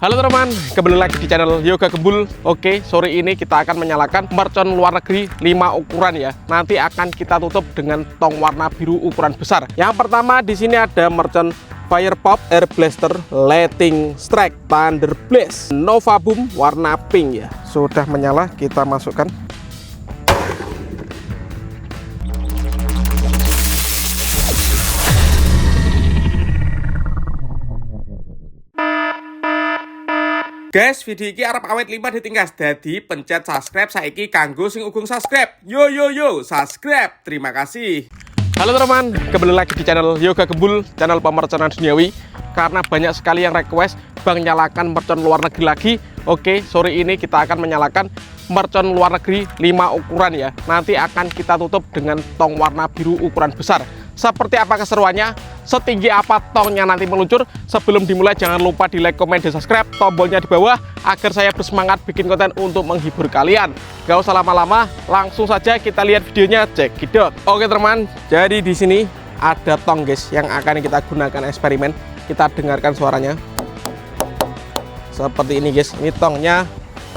Halo teman, kembali lagi di channel Yoga Gembul. Oke, sore ini kita akan menyalakan mercon luar negeri 5 ukuran ya. Nanti akan kita tutup dengan tong warna biru ukuran besar. Yang pertama di sini ada mercon Fire Pop Air Blaster Lightning Strike Thunder Blaze Nova Boom warna pink ya. Sudah menyala, kita masukkan. Guys, video ini arep awet 5 ditinggas. Jadi pencet subscribe saiki kanggo sing ugung subscribe. Yo subscribe. Terima kasih. Halo teman, kembali lagi di channel Yoga Gembul, channel pemerconan duniawi. Karena banyak sekali yang request Bang nyalakan mercon luar negeri lagi. Oke, sore ini kita akan menyalakan mercon luar negeri 5 ukuran ya. Nanti akan kita tutup dengan tong warna biru ukuran besar. Seperti apa keseruannya, setinggi apa tongnya nanti meluncur. Sebelum dimulai jangan lupa di like, komen, dan subscribe, tombolnya di bawah agar saya bersemangat bikin konten untuk menghibur kalian. Gak usah lama-lama, langsung saja kita lihat videonya, check it out. Oke teman, jadi di sini ada tong guys yang akan kita gunakan eksperimen. Kita dengarkan suaranya seperti ini guys. Ini tongnya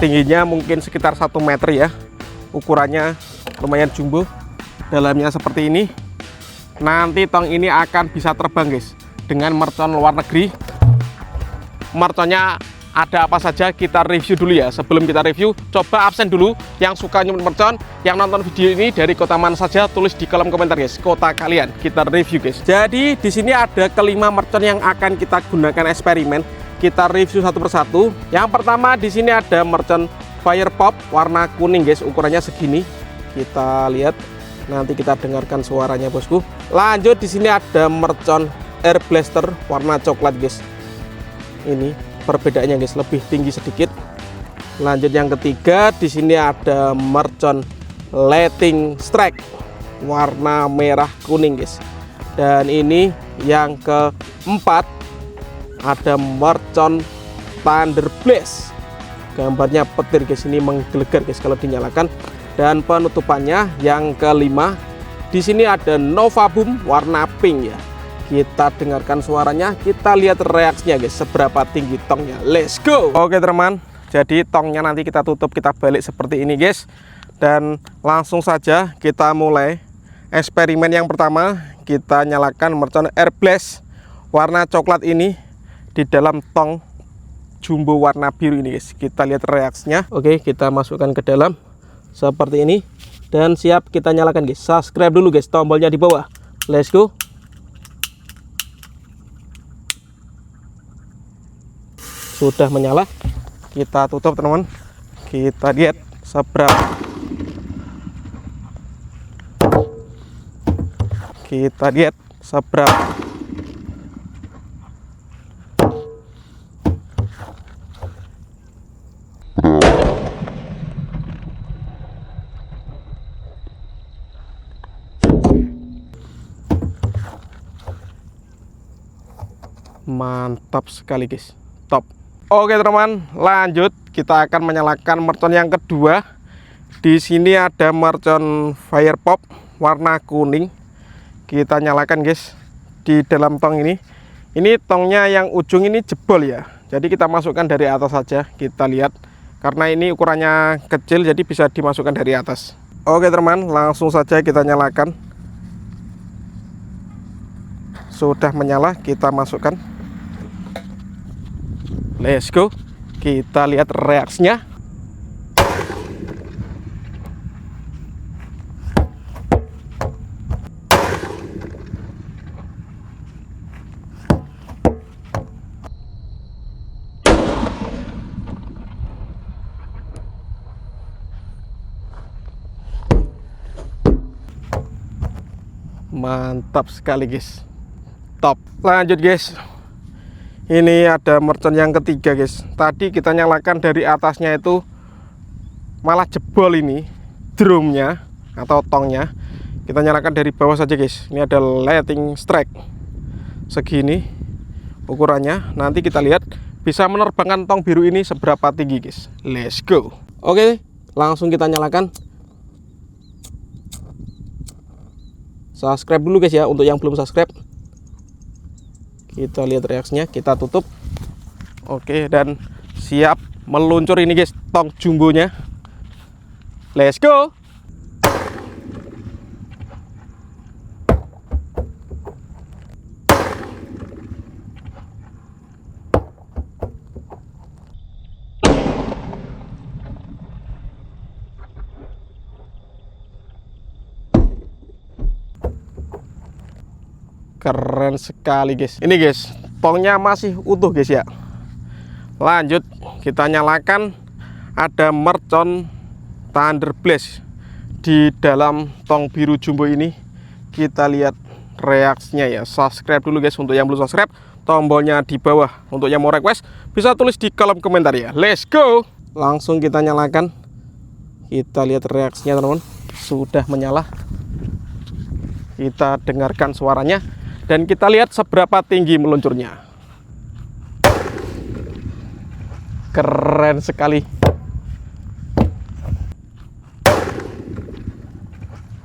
tingginya mungkin sekitar 1 meter ya, ukurannya lumayan jumbo, dalamnya seperti ini. Nanti tong ini akan bisa terbang guys dengan mercon luar negeri. Merconnya ada apa saja kita review dulu ya. Sebelum kita review, coba absen dulu yang suka nyumut mercon, yang nonton video ini dari kota mana saja, tulis di kolom komentar guys kota kalian, kita review guys. Jadi di sini ada kelima mercon yang akan kita gunakan eksperimen. Kita review satu persatu. Yang pertama di sini ada mercon Fire Pop warna kuning guys, ukurannya segini. Kita lihat, nanti kita dengarkan suaranya bosku. Lanjut di sini ada mercon Air Blaster warna coklat guys. Ini perbedaannya guys, lebih tinggi sedikit. Lanjut yang ketiga di sini ada mercon Lightning Strike warna merah kuning guys. Dan ini yang keempat ada mercon Thunder Blaze. Gambarnya petir guys, ini menggelegar guys kalau dinyalakan. Dan penutupannya yang kelima di sini ada Nova Boom warna pink ya. Kita dengarkan suaranya, kita lihat reaksinya guys, seberapa tinggi tongnya. Let's go. Oke teman, jadi tongnya nanti kita tutup, kita balik seperti ini guys. Dan langsung saja kita mulai eksperimen yang pertama. Kita nyalakan mercon Air Blaze warna coklat ini di dalam tong jumbo warna biru ini guys. Kita lihat reaksinya. Oke, kita masukkan ke dalam seperti ini dan siap kita nyalakan guys. Subscribe dulu guys, tombolnya di bawah. Let's go. Sudah menyala, kita tutup teman-teman. Kita lihat seberapa. Kita lihat seberapa. Mantap sekali guys, top. Oke teman, lanjut kita akan menyalakan mercon yang kedua. Di sini ada mercon Fire Pop warna kuning. Kita nyalakan guys di dalam tong ini. Ini tongnya yang ujung ini jebol ya, jadi kita masukkan dari atas saja. Kita lihat, karena ini ukurannya kecil jadi bisa dimasukkan dari atas. Oke teman, langsung saja kita nyalakan. Sudah menyala, kita masukkan. Let's go. Kita lihat reaksinya. Mantap sekali guys, top. Lanjut guys, ini ada mercon yang ketiga guys. Tadi kita nyalakan dari atasnya itu malah jebol ini drumnya atau tongnya. Kita nyalakan dari bawah saja guys. Ini ada Lightning Strike segini ukurannya. Nanti kita lihat bisa menerbangkan tong biru ini seberapa tinggi guys. Let's go. Oke, langsung kita nyalakan. Subscribe dulu guys ya untuk yang belum subscribe. Kita lihat reaksinya, kita tutup. Oke, dan siap meluncur ini guys, tong jumbonya. Let's go. Keren sekali guys. Ini guys, tongnya masih utuh guys ya. Lanjut kita nyalakan. Ada mercon Thunder Blaze di dalam tong biru jumbo ini. Kita lihat reaksinya ya. Subscribe dulu guys untuk yang belum subscribe. Tombolnya di bawah. Untuk yang mau request bisa tulis di kolom komentar ya. Let's go. Langsung kita nyalakan. Kita lihat reaksinya teman-teman. Sudah menyala. Kita dengarkan suaranya. Dan kita lihat seberapa tinggi meluncurnya. Keren sekali.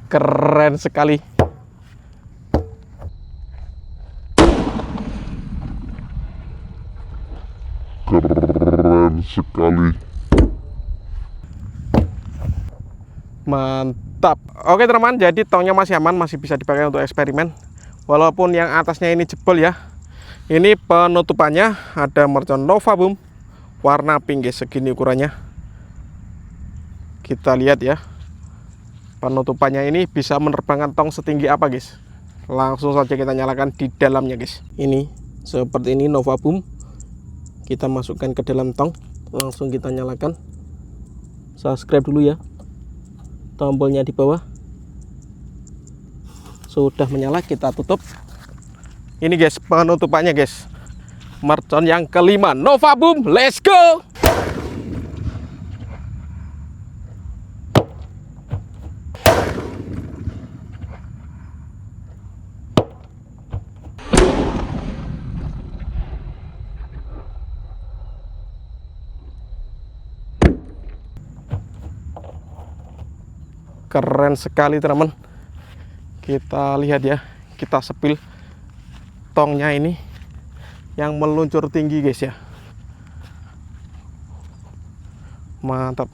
Keren sekali. Keren sekali. Mantap. Oke teman-teman, jadi tongnya masih aman, masih bisa dipakai untuk eksperimen. Walaupun yang atasnya ini jebol ya. Ini penutupannya ada mercon Nova Boom warna pink guys, segini ukurannya. Kita lihat ya. Penutupannya ini bisa menerbangkan tong setinggi apa guys. Langsung saja kita nyalakan di dalamnya guys. Ini seperti ini Nova Boom. Kita masukkan ke dalam tong. Langsung kita nyalakan. Subscribe dulu ya. Tombolnya di bawah. Sudah menyala, kita tutup. Ini guys penutupannya guys. Mercon yang kelima Nova Boom. Let's go. Keren sekali teman-teman. Kita lihat ya, kita sepil tongnya ini yang meluncur tinggi guys ya. Mantap.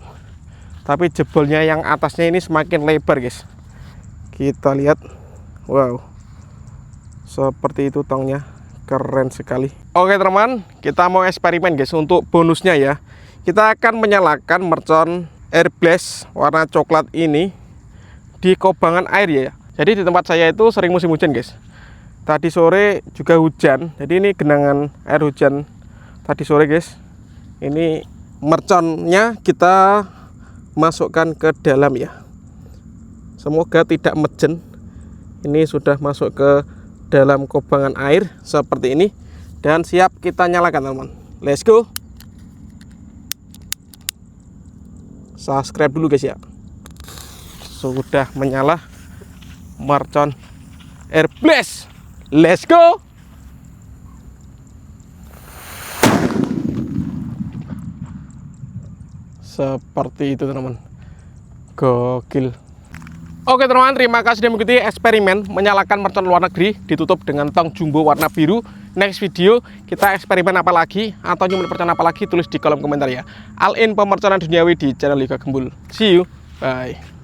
Tapi jebolnya yang atasnya ini semakin lebar guys. Kita lihat. Wow. Seperti itu tongnya. Keren sekali. Oke teman-teman, kita mau eksperimen guys. Untuk bonusnya ya, kita akan menyalakan mercon Air Blaze warna coklat ini di kobangan air ya. Jadi di tempat saya itu sering musim hujan guys. Tadi sore juga hujan. Jadi ini genangan air hujan tadi sore guys. Ini merconnya kita masukkan ke dalam ya. Semoga tidak mejen. Ini sudah masuk ke dalam kobangan air seperti ini. Dan siap kita nyalakan teman-teman. Let's go. Subscribe dulu guys ya. Sudah menyala mercon Air Blaze. Let's go. Seperti itu teman-teman. Gokil. Oke teman-teman, terima kasih sudah mengikuti eksperimen menyalakan mercon luar negeri ditutup dengan tong jumbo warna biru. Next video kita eksperimen apa lagi atau nyumber mercon apa lagi, tulis di kolom komentar ya. All in pemerconan duniawi di channel Yoga Gembul. See you. Bye.